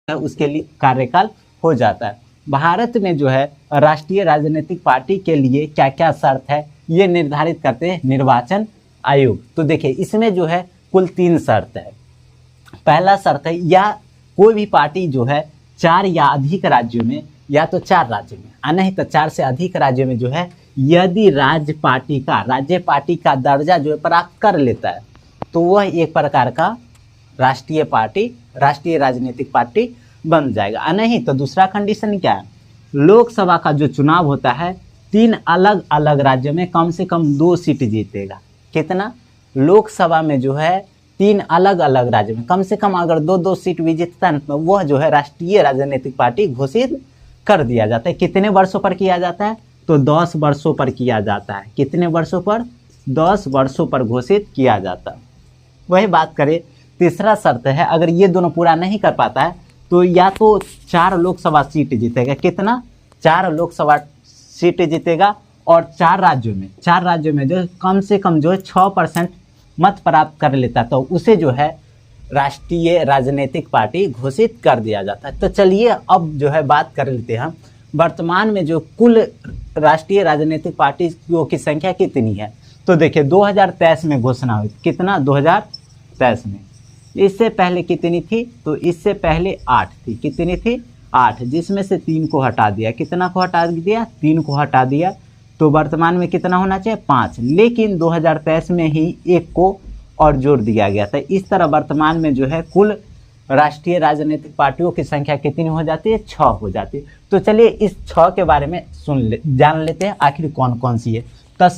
उसके लिए कार्यकाल हो जाता है। भारत में जो है राष्ट्रीय राजनीतिक पार्टी के लिए क्या क्या शर्त है ये निर्धारित करते हैं निर्वाचन आयोग। तो देखिए इसमें जो है कुल 3 शर्त है। पहला शर्त है या कोई भी पार्टी जो है 4 या अधिक राज्यों में, या तो 4 राज्यों में नहीं तो 4 से अधिक राज्यों में जो है यदि राज्य पार्टी का दर्जा जो है प्राप्त कर लेता है तो वह एक प्रकार का राष्ट्रीय राजनीतिक पार्टी बन जाएगा। नहीं तो दूसरा कंडीशन क्या है, लोकसभा का जो चुनाव होता है 3 अलग अलग राज्यों में कम से कम 2 सीट जीतेगा। कितना? लोकसभा में जो है 3 अलग अलग राज्यों में कम से कम अगर 2-2 सीट भी जीतता है तो वह जो है राष्ट्रीय राजनीतिक पार्टी घोषित कर दिया जाता है। कितने वर्षों पर किया जाता है? तो 10 वर्षों पर किया जाता है। कितने वर्षों पर? 10 वर्षों पर घोषित किया जाता है। वही बात करें, तीसरा शर्त है अगर ये दोनों पूरा नहीं कर पाता है तो या तो 4 लोकसभा सीट जीतेगा। कितना? 4 लोकसभा सीट जीतेगा और 4 राज्यों में जो कम से कम जो है 6% मत प्राप्त कर लेता तो उसे जो है राष्ट्रीय राजनीतिक पार्टी घोषित कर दिया जाता है। तो चलिए अब जो है बात कर लेते हैं वर्तमान में जो कुल राष्ट्रीय राजनीतिक पार्टियों की संख्या कितनी है। तो देखिए 2023 में घोषणा हुई। कितना? 2023 में। इससे पहले कितनी थी? तो इससे पहले 8 थी। कितनी थी? 8, जिसमें से 3 को हटा दिया। कितना को हटा दिया? 3 को हटा दिया। तो वर्तमान में कितना होना चाहिए? 5, लेकिन 2023 में ही 1 को और जोड़ दिया गया था। इस तरह वर्तमान में जो है कुल राष्ट्रीय राजनीतिक पार्टियों की संख्या कितनी हो जाती है? 6 हो जाती है। तो चलिए इस 6 के बारे में जान लेते हैं आखिर कौन कौन सी है। तो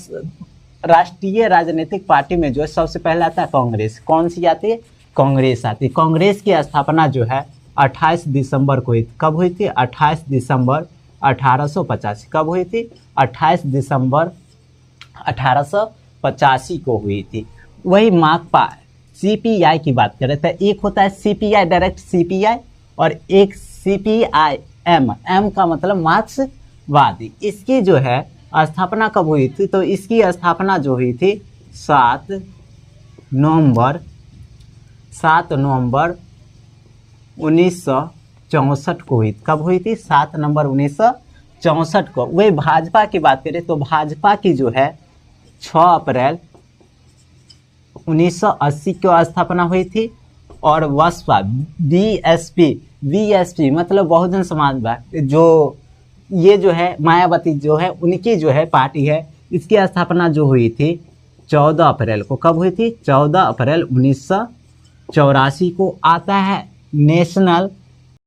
राष्ट्रीय राजनीतिक पार्टी में जो है सबसे पहले आता है कांग्रेस। कौन सी आती है? कांग्रेस आती है। कांग्रेस की स्थापना जो है 28 दिसंबर को हुई। कब हुई थी? 28 दिसंबर 1885। कब हुई थी? 28 दिसंबर 1885 को हुई थी। वही माकपा सीपीआई की बात करें तो एक होता है सीपीआई, डायरेक्ट सीपीआई, और एक सीपीआई एम का मतलब मार्क्सवादी। इसकी जो है स्थापना कब हुई थी? तो इसकी स्थापना जो हुई थी 7 नवंबर 1964 को हुई। कब हुई थी? 7 नवंबर 1964 को। वही भाजपा की बात करें तो भाजपा की जो है 6 अप्रैल 1980 को स्थापना हुई थी। और बसपा बीएसपी मतलब बहुजन समाज पार्टी, जो ये जो है मायावती जो है उनकी जो है पार्टी है, इसकी स्थापना जो हुई थी 14 अप्रैल को। कब हुई थी? 14 अप्रैल 1984 को। आता है नेशनल